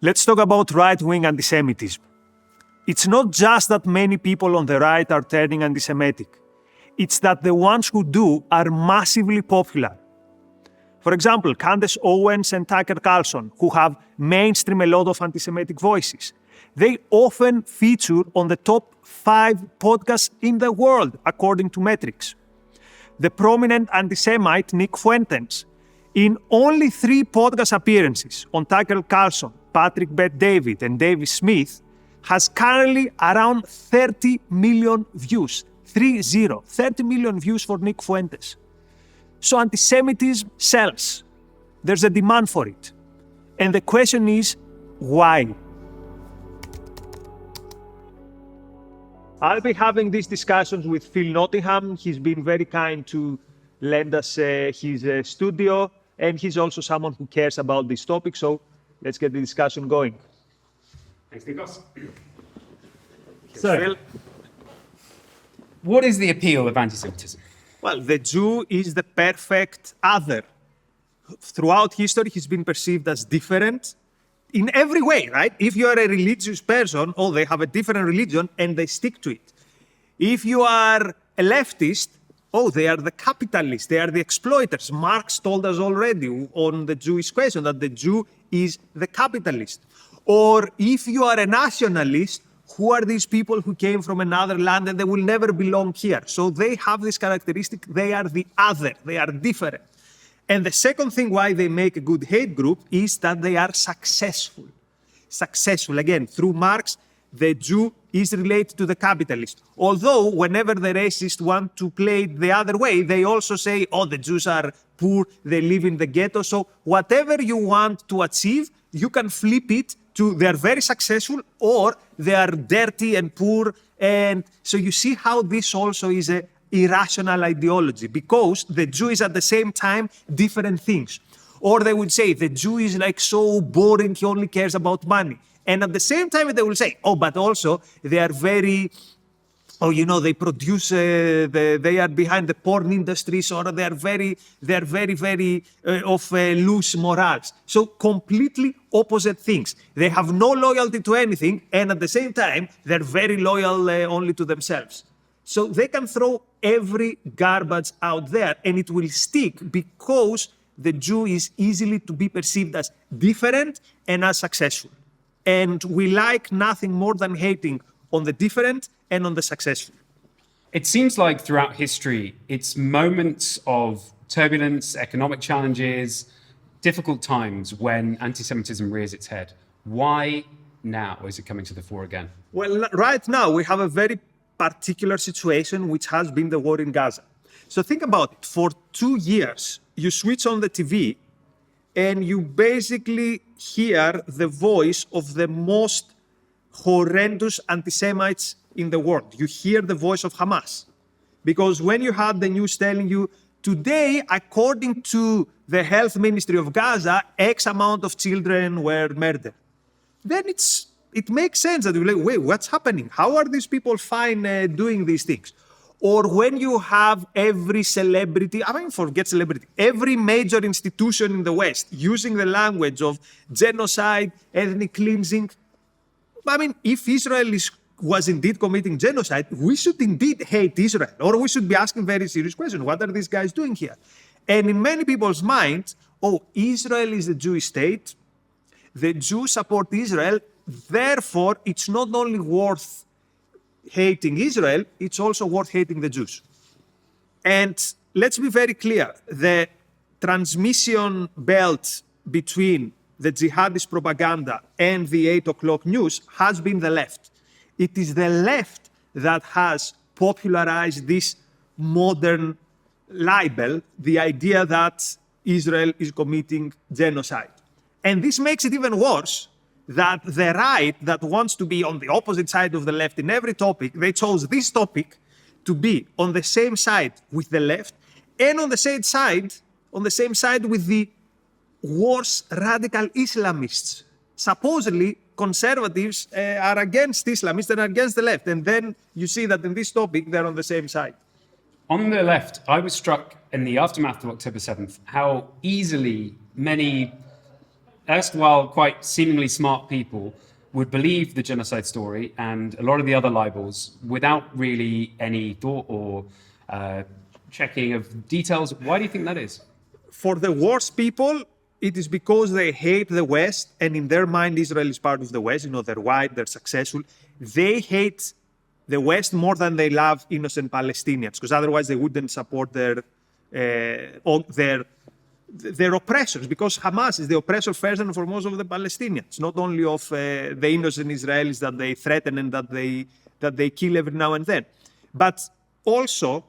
Let's talk about right-wing antisemitism. It's not just that many people on the right are turning anti-Semitic. It's that the ones who do are massively popular. For example, Candace Owens and Tucker Carlson, who have mainstream a lot of anti-Semitic voices. They often feature on the top 5 podcasts in the world, according to metrics. The prominent anti-Semite Nick Fuentes, in only 3 podcast appearances on Tucker Carlson, Patrick Bet-David, and David Smith, has currently around 30 million views. 30 million views for Nick Fuentes. So anti-Semitism sells. There's a demand for it. And the question is, why? I'll be having these discussions with Phil Nottingham. He's been very kind to lend us his studio, and he's also someone who cares about this topic. So let's get the discussion going. Thanks, Nikos. So, Phil. What is the appeal of anti-Semitism? Well, the Jew is the perfect other. Throughout history, he's been perceived as different in every way, right? If you are a religious person, they have a different religion and they stick to it. If you are a leftist, they are the capitalists, they are the exploiters. Marx told us already on the Jewish question that the Jew is the capitalist. Or if you are a nationalist, who are these people who came from another land and they will never belong here? So they have this characteristic, they are the other, they are different. And the second thing why they make a good hate group is that they are successful. Successful, again, through Marx, the Jew is related to the capitalist. Although, whenever the racists want to play it the other way, they also say, the Jews are poor, they live in the ghetto. So whatever you want to achieve, you can flip it to they are very successful or they are dirty and poor. And so you see how this also is an irrational ideology, because the Jew is at the same time different things. Or they would say the Jew is like so boring, he only cares about money. And at the same time they will say, but also they are very, they produce, they are behind the porn industries, or they are very of loose morals. So completely opposite things. They have no loyalty to anything, and at the same time, they're very loyal only to themselves. So they can throw every garbage out there, and it will stick because the Jew is easily to be perceived as different and as successful. And we like nothing more than hating on the different and on the successful. It seems like throughout history, it's moments of turbulence, economic challenges, difficult times when anti-Semitism rears its head. Why now is it coming to the fore again? Well, right now we have a very particular situation, which has been the war in Gaza. So think about it. For 2 years, you switch on the TV and you basically hear the voice of the most horrendous anti-Semites in the world. You hear the voice of Hamas. Because when you had the news telling you, today, according to the health ministry of Gaza, X amount of children were murdered. Then it makes sense that you're like, wait, what's happening? How are these people fine doing these things? Or when you have every celebrity, forget celebrity, every major institution in the West using the language of genocide, ethnic cleansing. If Israel was indeed committing genocide, we should indeed hate Israel, or we should be asking very serious questions. What are these guys doing here? And in many people's minds, Israel is the Jewish state. The Jews support Israel. Therefore, it's not only worth hating Israel, it's also worth hating the Jews. And let's be very clear, the transmission belt between the jihadist propaganda and the 8 o'clock news has been the left. It is the left that has popularized this modern libel, the idea that Israel is committing genocide. And this makes it even worse that the right that wants to be on the opposite side of the left in every topic, they chose this topic to be on the same side with the left and on the same side with the worst radical Islamists. Supposedly, conservatives are against Islamists and against the left. And then you see that in this topic, they're on the same side. On the left, I was struck in the aftermath of October 7th, how easily many erstwhile quite seemingly smart people would believe the genocide story and a lot of the other libels without really any thought or checking of details. Why do you think that is? For the worst people, it is because they hate the West, and in their mind, Israel is part of the West. You know, they're white, they're successful. They hate the West more than they love innocent Palestinians, because otherwise they wouldn't support their oppressors, because Hamas is the oppressor first and foremost of the Palestinians, not only of the innocent Israelis that they threaten and that they kill every now and then, but also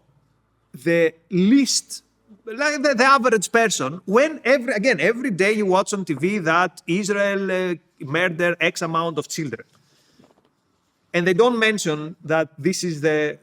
the least, like the average person, when every day you watch on TV that Israel murdered X amount of children. And they don't mention that this is the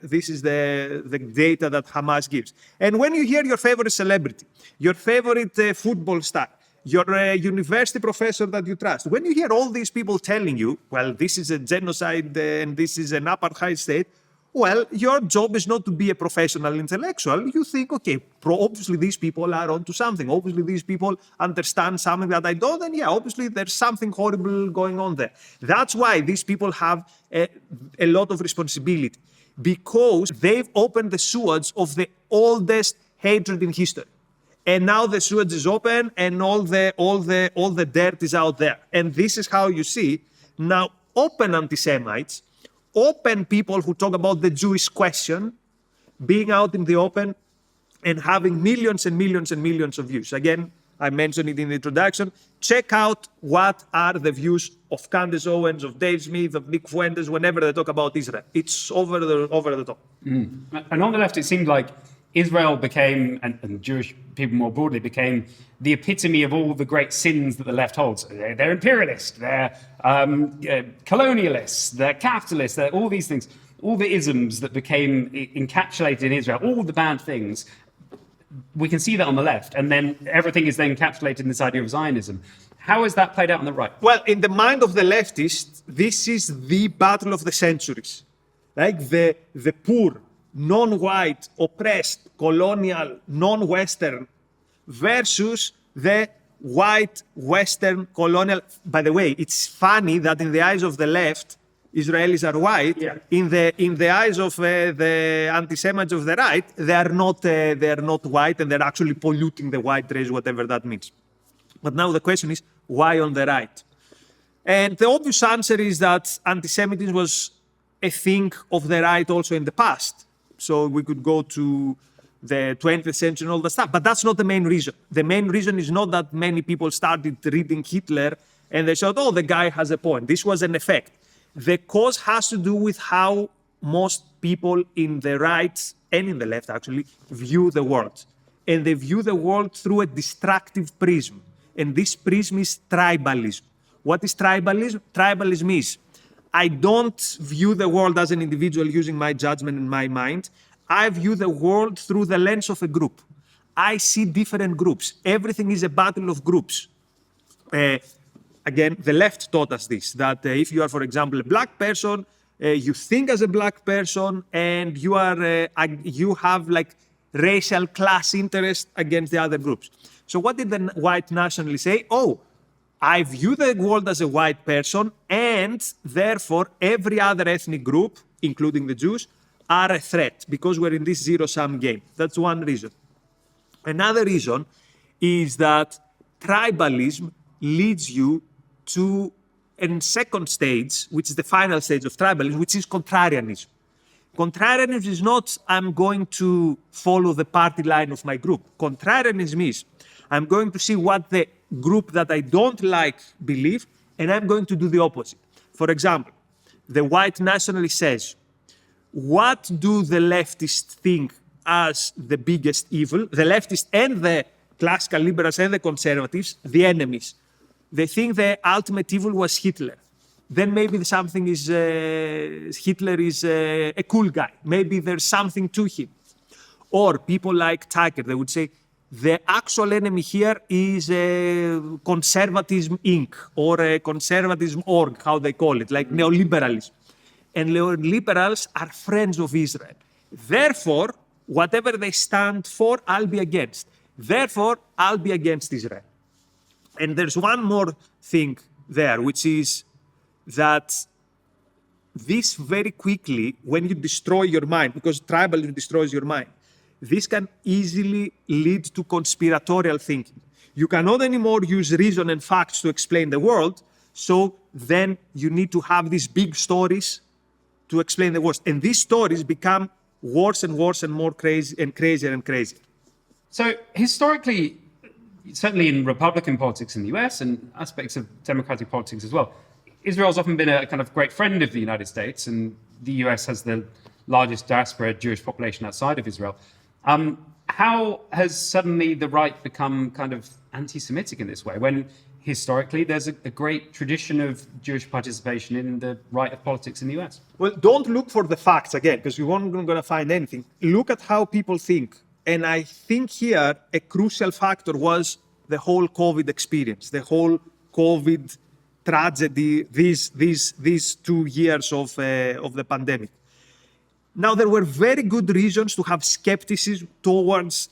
data that Hamas gives. And when you hear your favorite celebrity, your favorite football star, your university professor that you trust, when you hear all these people telling you, well, this is a genocide and this is an apartheid state, well, your job is not to be a professional intellectual. You think, okay, obviously these people are onto something. Obviously these people understand something that I don't. And yeah, obviously there's something horrible going on there. That's why these people have a lot of responsibility, because they've opened the sewage of the oldest hatred in history. And now the sewage is open and all the dirt is out there. And this is how you see now open anti-Semites, open people who talk about the Jewish question being out in the open and having millions and millions and millions of views. Again, I mentioned it in the introduction. Check out what are the views of Candace Owens, of Dave Smith, of Nick Fuentes, whenever they talk about Israel. It's over the top. And on the left, it seemed like Israel became, and Jewish people more broadly, became the epitome of all the great sins that the left holds. They're imperialist, they're colonialists, they're capitalists, they're all these things, all the isms that became encapsulated in Israel, all the bad things. We can see that on the left, and then everything is then encapsulated in this idea of Zionism. How has that played out on the right? Well, in the mind of the leftists, this is the battle of the centuries. Like the poor, non-white, oppressed, colonial, non-Western versus the white, Western, colonial. By the way, it's funny that in the eyes of the left, Israelis are white. Yeah. In the eyes of the anti-Semites of the right, they are not white, and they're actually polluting the white race, whatever that means. But now the question is, why on the right? And the obvious answer is that anti-Semitism was a thing of the right also in the past. So we could go to the 20th century and all that stuff. But that's not the main reason. The main reason is not that many people started reading Hitler and they said, oh, the guy has a point. This was an effect. The cause has to do with how most people in the right and in the left actually view the world. And they view the world through a destructive prism. And this prism is tribalism. What is tribalism? Tribalism is, I don't view the world as an individual using my judgment and my mind. I view the world through the lens of a group. I see different groups. Everything is a battle of groups. Again, the left taught us this, that if you are, for example, a black person, you think as a black person, and you have like racial class interest against the other groups. So what did the white nationalists say? Oh, I view the world as a white person, and therefore every other ethnic group, including the Jews, are a threat because we're in this zero-sum game. That's one reason. Another reason is that tribalism leads you to a second stage, which is the final stage of tribalism, which is contrarianism. Contrarianism is not, I'm going to follow the party line of my group. Contrarianism is, I'm going to see what the group that I don't like believe, and I'm going to do the opposite. For example, the white nationalist says, what do the leftists think as the biggest evil? The leftists and the classical liberals and the conservatives, the enemies. They think the ultimate evil was Hitler. Then maybe something is, Hitler is a cool guy. Maybe there's something to him. Or people like Tucker, they would say, the actual enemy here is conservatism Inc. or a conservatism org, how they call it, like neoliberalism. And neoliberals are friends of Israel. Therefore, whatever they stand for, I'll be against. Therefore, I'll be against Israel. And there's one more thing there, which is that this very quickly, when you destroy your mind, because tribalism destroys your mind, this can easily lead to conspiratorial thinking. You cannot anymore use reason and facts to explain the world, so then you need to have these big stories to explain the world. And these stories become worse and worse and more crazy and crazier and crazier. So historically, certainly in Republican politics in the US and aspects of democratic politics as well, Israel's often been a kind of great friend of the United States, and the US has the largest diaspora Jewish population outside of Israel. How has suddenly the right become kind of anti-Semitic in this way, when historically there's a great tradition of Jewish participation in the right of politics in the US? Well, don't look for the facts again, because you aren't going to find anything. Look at how people think. And I think here a crucial factor was the whole COVID experience, the whole COVID tragedy, these 2 years of the pandemic. Now, there were very good reasons to have skepticism towards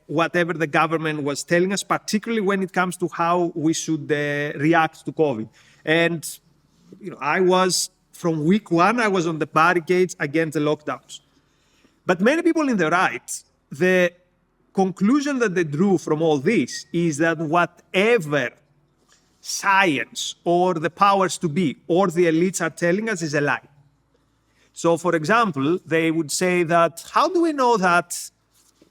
whatever the government was telling us, particularly when it comes to how we should react to COVID. And I was, from week one, I was on the barricades against the lockdowns. But many people in the right, the conclusion that they drew from all this is that whatever science or the powers to be or the elites are telling us is a lie. So, for example, they would say that, how do we know that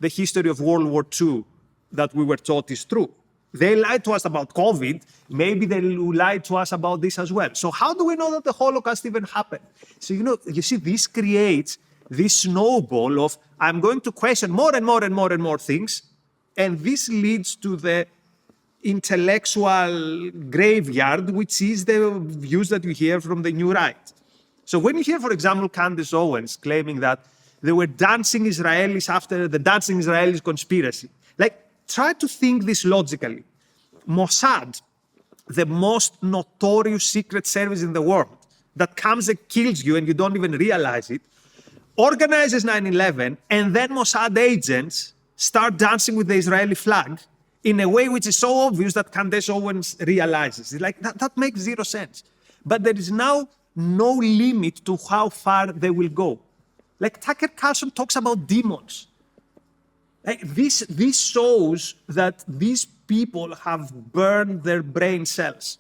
the history of World War II that we were taught is true? They lied to us about COVID. Maybe they will lie to us about this as well. So how do we know that the Holocaust even happened? So, you see, this creates this snowball of, I'm going to question more and more and more and more things. And this leads to the intellectual graveyard, which is the views that you hear from the new right. So when you hear, for example, Candace Owens claiming that there were dancing Israelis after the dancing Israelis conspiracy, try to think this logically. Mossad, the most notorious secret service in the world, that comes and kills you and you don't even realize it, organizes 9/11, and then Mossad agents start dancing with the Israeli flag in a way which is so obvious that Candace Owens realizes. That makes zero sense. But there is now no limit to how far they will go. Tucker Carlson talks about demons. This shows that these people have burned their brain cells.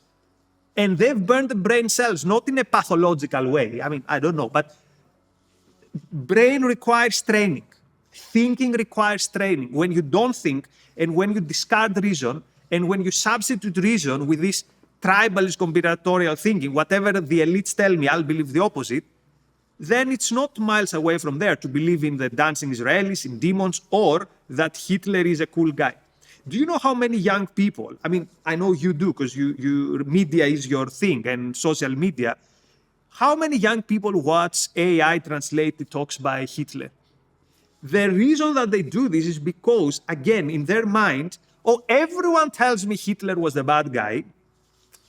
And they've burned the brain cells, not in a pathological way. I don't know, but brain requires training. Thinking requires training. When you don't think, and when you discard reason, and when you substitute reason with this tribalist conspiratorial thinking, whatever the elites tell me, I'll believe the opposite, then it's not miles away from there to believe in the dancing Israelis, in demons, or that Hitler is a cool guy. Do you know how many young people, I know you do because you media is your thing and social media, how many young people watch AI translated talks by Hitler? The reason that they do this is because, again, in their mind, everyone tells me Hitler was the bad guy,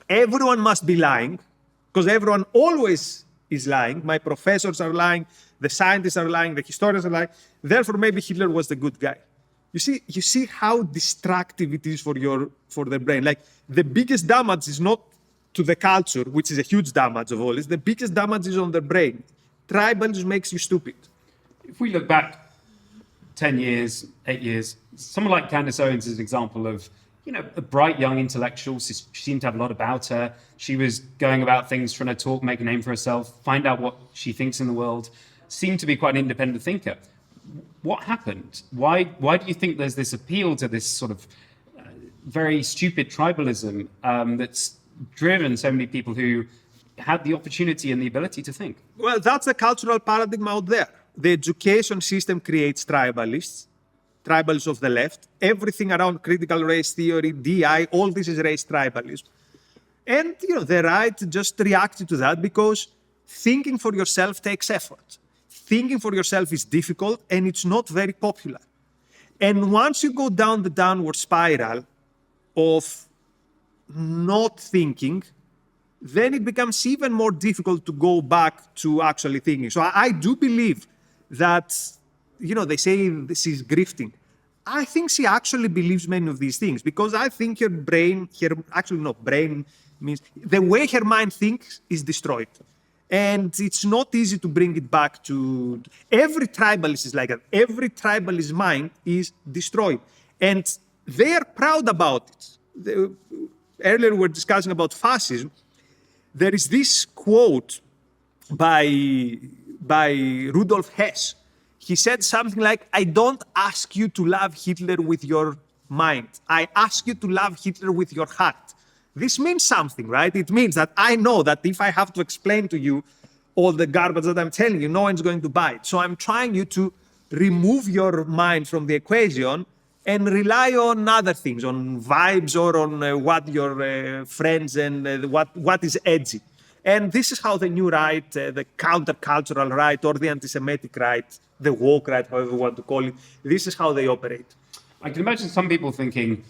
everyone must be lying, because everyone always is lying. My professors are lying, the scientists are lying, the historians are lying. Therefore, maybe Hitler was the good guy. You see how destructive it is for the brain. The biggest damage is not to the culture, which is a huge damage of all this. The biggest damage is on the brain. Tribalism makes you stupid. If we look back 10 years, 8 years, someone like Candace Owens is an example of a bright young intellectual. She seemed to have a lot about her. She was going about things, trying to talk, make a name for herself, find out what she thinks in the world, seemed to be quite an independent thinker. What happened? Why do you think there's this appeal to this sort of very stupid tribalism that's driven so many people who had the opportunity and the ability to think? Well, that's the cultural paradigm out there. The education system creates tribalists of the left. Everything around critical race theory, DI, all this is race tribalism. And, the right just reacted to that because thinking for yourself takes effort. Thinking for yourself is difficult and it's not very popular. And once you go down the downward spiral of not thinking, then it becomes even more difficult to go back to actually thinking. So I do believe that, they say this is grifting. I think she actually believes many of these things, because I think brain means the way her mind thinks is destroyed. And it's not easy to bring it back to... Every tribalist is like that. Every tribalist mind is destroyed. And they are proud about it. Earlier we were discussing about fascism. There is this quote by Rudolf Hess. He said something like, I don't ask you to love Hitler with your mind. I ask you to love Hitler with your heart. This means something, right? It means that I know that if I have to explain to you all the garbage that I'm telling you, no one's going to buy it. So I'm trying you to remove your mind from the equation and rely on other things, on vibes or on what your friends and what is edgy. And this is how the new right, the countercultural right, or the anti-Semitic right, the woke right, however you want to call it, this is how they operate. I can imagine some people thinking,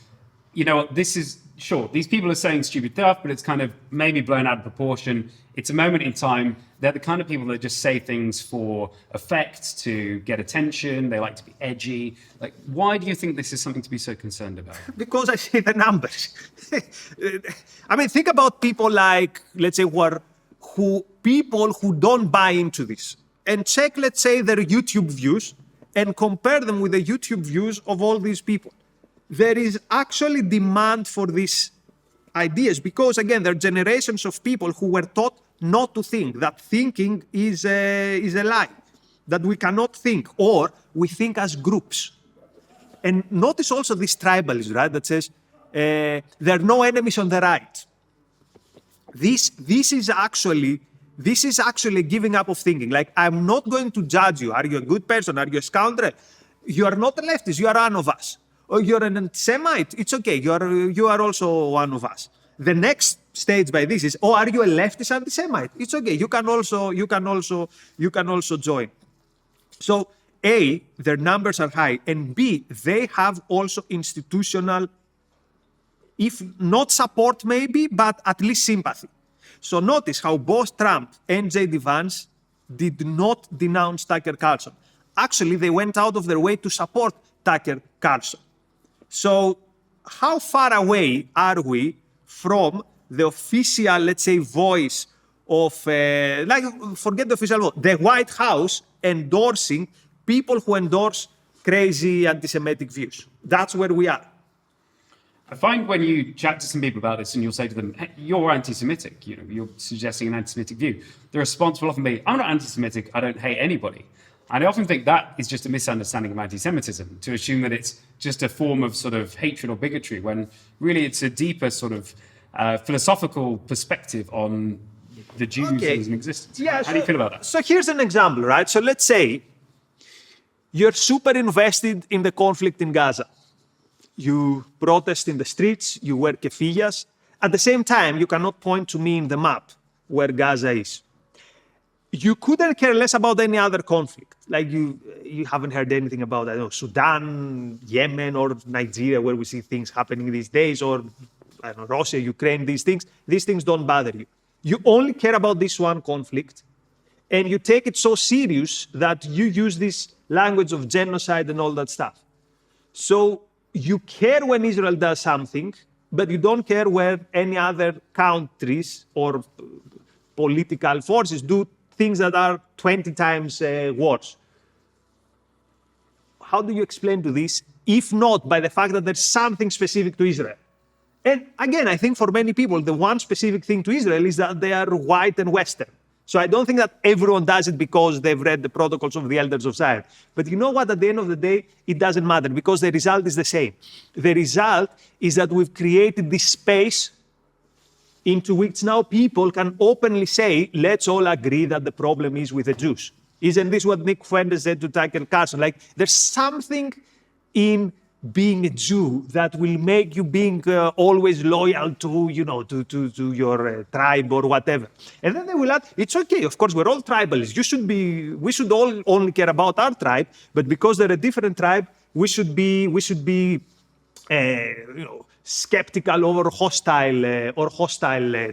you know, this is, sure, these people are saying stupid stuff, but it's kind of maybe blown out of proportion. It's a moment in time. They're the kind of people that just say things for effect, to get attention. They like to be edgy. Like, why do you think this is something to be so concerned about? Because I see the numbers. I mean, think about people like, let's say, people who don't buy into this. And check, let's say, their YouTube views and compare them with the YouTube views of all these people. There is actually demand for these ideas because, again, there are generations of people who were taught not to think, that thinking is a lie, that we cannot think, or we think as groups. And notice also this tribalism, right, that says there are no enemies on the right. This is actually giving up of thinking. Like, I'm not going to judge you. Are you a good person? Are you a scoundrel? You are not a leftist. You are one of us. Or you're an anti-Semite. It's okay. You are also one of us. The next stage by this is, are you a leftist anti-Semite? It's okay. You can also join. So A, their numbers are high, and B, they have also institutional, if not support maybe, but at least sympathy. So notice how both Trump and J.D. Vance did not denounce Tucker Carlson. Actually, they went out of their way to support Tucker Carlson. So how far away are we from the official, let's say, voice of, forget the official voice, the White House endorsing people who endorse crazy anti-Semitic views? That's where we are. I find when you chat to some people about this and you'll say to them, hey, you're anti-Semitic, you know, you're suggesting an anti-Semitic view, the response will often be, I'm not anti-Semitic, I don't hate anybody. And I often think that is just a misunderstanding of anti-Semitism, to assume that it's just a form of sort of hatred or bigotry, when really it's a deeper sort of philosophical perspective on the Jews as an existence. Yeah, How do you feel about that? So here's an example, right? So let's say you're super invested in the conflict in Gaza. You protest in the streets, you wear keffiyas. At the same time, you cannot point to me in the map where Gaza is. You couldn't care less about any other conflict. Like you haven't heard anything about, I don't know, Sudan, Yemen, or Nigeria, where we see things happening these days, or I don't know, Russia, Ukraine, these things don't bother you. You only care about this one conflict, and you take it so serious that you use this language of genocide and all that stuff. So you care when Israel does something, but you don't care where any other countries or political forces do things that are 20 times worse. How do you explain to this, if not by the fact that there's something specific to Israel? And again, I think for many people, the one specific thing to Israel is that they are white and Western. So I don't think that everyone does it because they've read the protocols of the elders of Zion. But you know what? At the end of the day, it doesn't matter because the result is the same. The result is that we've created this space into which now people can openly say, let's all agree that the problem is with the Jews. Isn't this what Nick Fuentes said to Tucker Carlson? Like, there's something in being a Jew that will make you being always loyal to, to your tribe or whatever. And then they will add, it's okay, of course, we're all tribalists. We should all only care about our tribe, but because they're a different tribe, we should be skeptical or hostile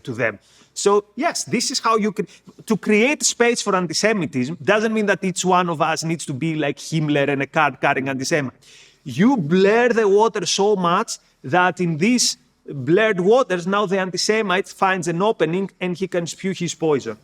to them. So yes, this is how you can, to create space for anti-Semitism doesn't mean that each one of us needs to be like Himmler and a card-carrying anti-Semite. You blur the water so much that in these blurred waters, now the anti-Semite finds an opening and he can spew his poison.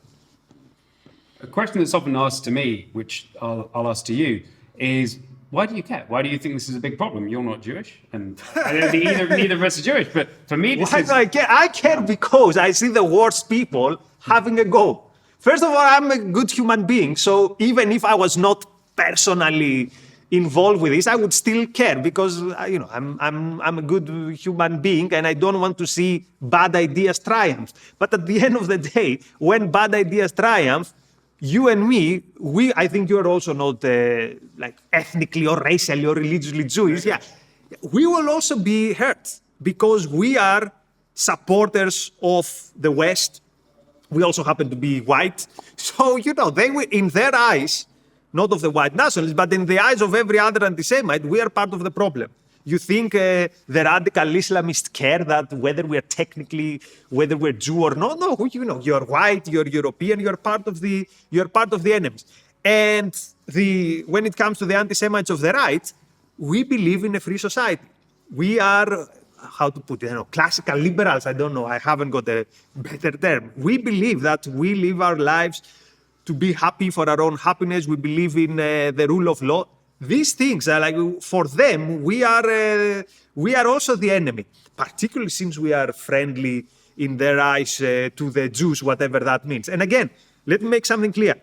A question that's often asked to me, which I'll ask to you, is why do you care? Why do you think this is a big problem? You're not Jewish, and I don't think neither of us are Jewish. But for me, this Why is... do I care? I care because I see the worst people having a go. First of all, I'm a good human being, so even if I was not personally involved with this, I would still care because I'm a good human being and I don't want to see bad ideas triumph. But at the end of the day, when bad ideas triumph, you and me, I think you're also not like ethnically or racially or religiously Jewish. Yeah, we will also be hurt because we are supporters of the West. We also happen to be white. So, they were, in their eyes, not of the white nationalists, but in the eyes of every other anti-Semite, we are part of the problem. You think the radical Islamists care that whether we're Jew or not? No, you're white, you're European, you're part of the enemies. And when it comes to the anti-Semites of the right, we believe in a free society. We are, how to put it, classical liberals. I don't know. I haven't got a better term. We believe that we live our lives to be happy for our own happiness. We believe in the rule of law. These things are like, for them, we are also the enemy, particularly since we are friendly in their eyes to the Jews, whatever that means. And again, let me make something clear.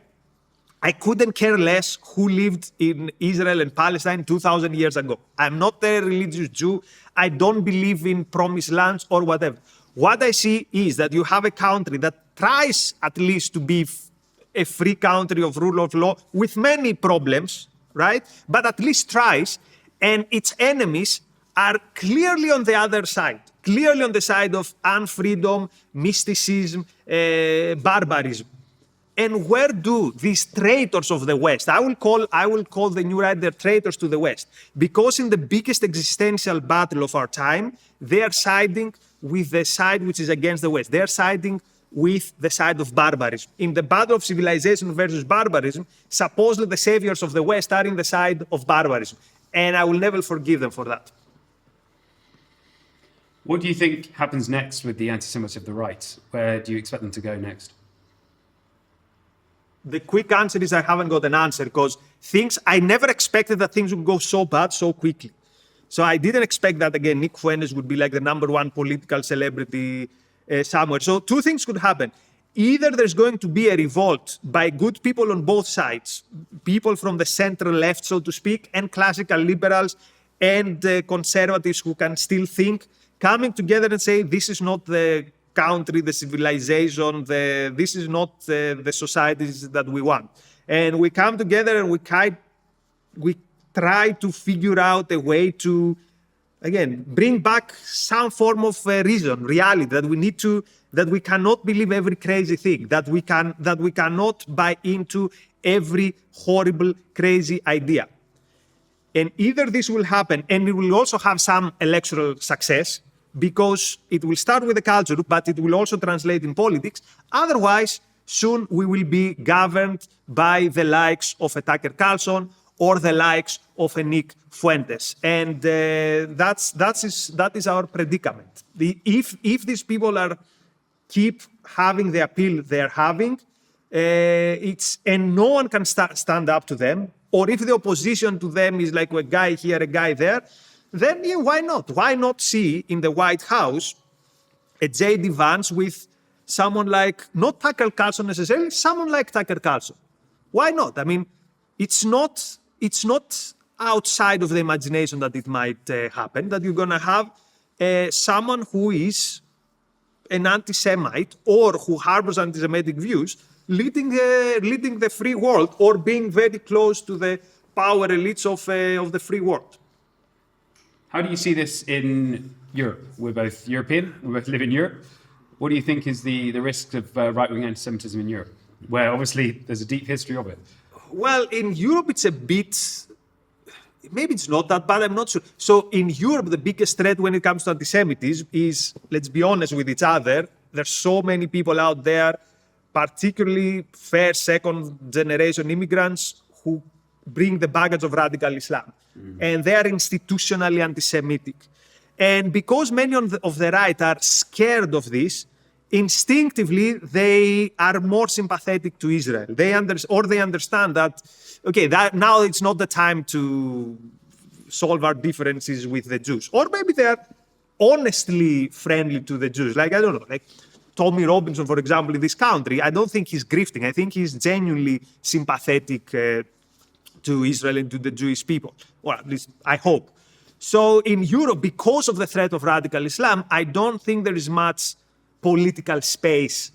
I couldn't care less who lived in Israel and Palestine 2,000 years ago. I'm not a religious Jew. I don't believe in promised lands or whatever. What I see is that you have a country that tries at least to be a free country of rule of law with many problems, right? But at least tries, and its enemies are clearly on the other side, clearly on the side of unfreedom, mysticism, barbarism. And where do these traitors of the West, I will call the new right, they're traitors to the West, because in the biggest existential battle of our time, they are siding with the side which is against the West. They are siding with the side of barbarism. In the battle of civilization versus barbarism, supposedly the saviors of the West are in the side of barbarism. And I will never forgive them for that. What do you think happens next with the anti-Semites of the right? Where do you expect them to go next? The quick answer is I haven't got an answer because I never expected that things would go so bad so quickly. So I didn't expect that, again, Nick Fuentes would be like the #1 political celebrity somewhere. So two things could happen. Either there's going to be a revolt by good people on both sides, people from the central left, so to speak, and classical liberals and conservatives who can still think, coming together and say, this is not the country, the civilization, this is not the societies that we want. And we come together and we try to figure out a way to, again, bring back some form of reason, reality, that we cannot believe every crazy thing, that we cannot buy into every horrible, crazy idea. And either this will happen, and it will also have some electoral success, because it will start with the culture, but it will also translate in politics. Otherwise, soon we will be governed by the likes of a Tucker Carlson or the likes of a Nick Fuentes. And that is our predicament. If these people keep having the appeal they're having, and no one can stand up to them, or if the opposition to them is like a guy here, a guy there, then yeah, why not? Why not see in the White House a J.D. Vance with someone like, not Tucker Carlson necessarily, someone like Tucker Carlson? Why not? I mean, it's not outside of the imagination that it might happen, that you're going to have someone who is an anti-Semite or who harbors anti-Semitic views leading the free world, or being very close to the power elites of the free world. How do you see this in Europe? We're both European, we both live in Europe. What do you think is the risk of right-wing anti-Semitism in Europe, where obviously there's a deep history of it? Well, in Europe it's a bit, maybe it's not that bad, I'm not sure. So in Europe, the biggest threat when it comes to anti-Semitism is, let's be honest with each other, there's so many people out there, particularly first, second generation immigrants, who bring the baggage of radical Islam. And they are institutionally anti-Semitic. And because many of the right are scared of this, instinctively they are more sympathetic to Israel. They understand that, okay, that now it's not the time to solve our differences with the Jews. Or maybe they are honestly friendly to the Jews. Like, I don't know, like Tommy Robinson, for example, in this country, I don't think he's grifting. I think he's genuinely sympathetic to Israel and to the Jewish people. Or at least I hope. So in Europe, because of the threat of radical Islam, I don't think there is much political space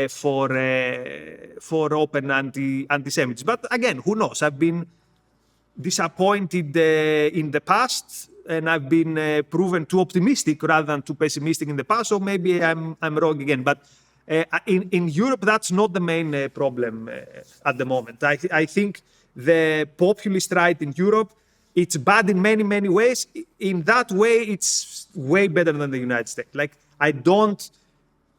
for open anti-Semitism. But again, who knows? I've been disappointed in the past, and I've been proven too optimistic rather than too pessimistic in the past. So maybe I'm wrong again. But in Europe, that's not the main problem at the moment. I think the populist right in Europe, it's bad in many, many ways. In that way, it's way better than the United States. Like, I don't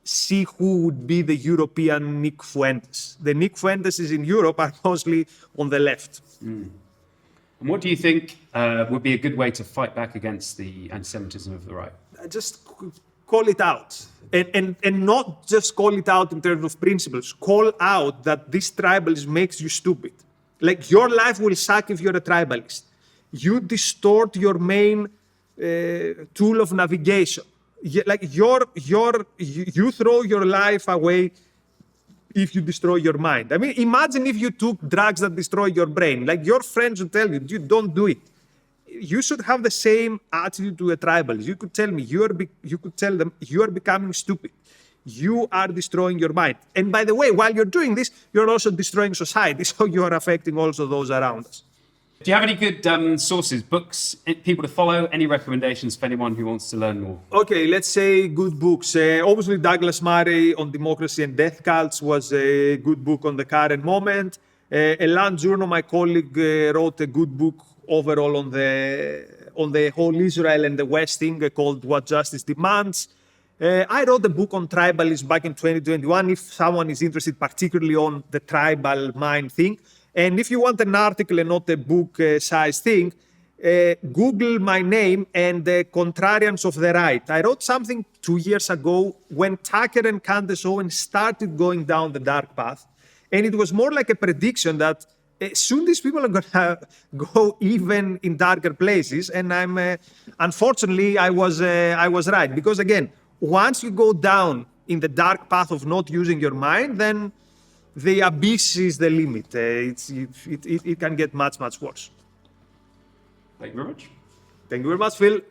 see who would be the European Nick Fuentes. The Nick Fuentes in Europe are mostly on the left. And what do you think would be a good way to fight back against the anti-Semitism of the right? Just call it out. And not just call it out in terms of principles. Call out that this tribalism makes you stupid. Like, your life will suck if you're a tribalist. You distort your main tool of navigation. Like, you throw your life away if you destroy your mind. I mean, imagine if you took drugs that destroy your brain. Like, your friends would tell you, don't do it. You should have the same attitude to a tribalist. You could tell me, you could tell them, you are becoming stupid. You are destroying your mind. And by the way, while you're doing this, you're also destroying society. So you are affecting also those around us. Do you have any good sources, books, people to follow? Any recommendations for anyone who wants to learn more? Okay, let's say good books. Obviously, Douglas Murray on democracy and death cults was a good book on the current moment. Elan Journo, my colleague, wrote a good book overall on the whole Israel and the West thing called What Justice Demands. I wrote a book on tribalism back in 2021, if someone is interested particularly on the tribal mind thing. And if you want an article and not a book-size thing, Google my name and the Contrarians of the Right. I wrote something 2 years ago when Tucker and Candace Owens started going down the dark path. And it was more like a prediction that soon these people are going to go even in darker places. And unfortunately, I was right. Because again, once you go down in the dark path of not using your mind, then the abyss is the limit. It can get much, much worse. Thank you very much. Thank you very much, Phil.